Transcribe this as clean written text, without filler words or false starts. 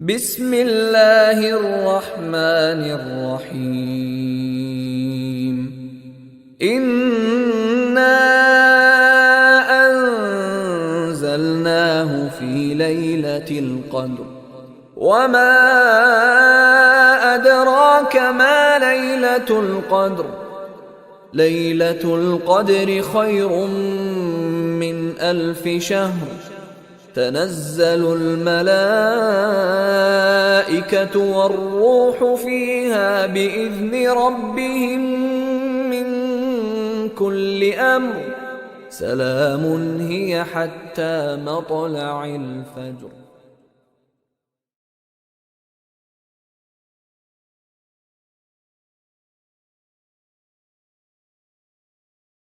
بسم الله الرحمن الرحيم. إنا أنزلناه في ليلة القدر وما أدراك ما ليلة القدر. ليلة القدر خير من 1000 شهر. تنزل الملائكة والروح فيها بإذن ربهم من كل أمر. سلام هي حتى مطلع الفجر.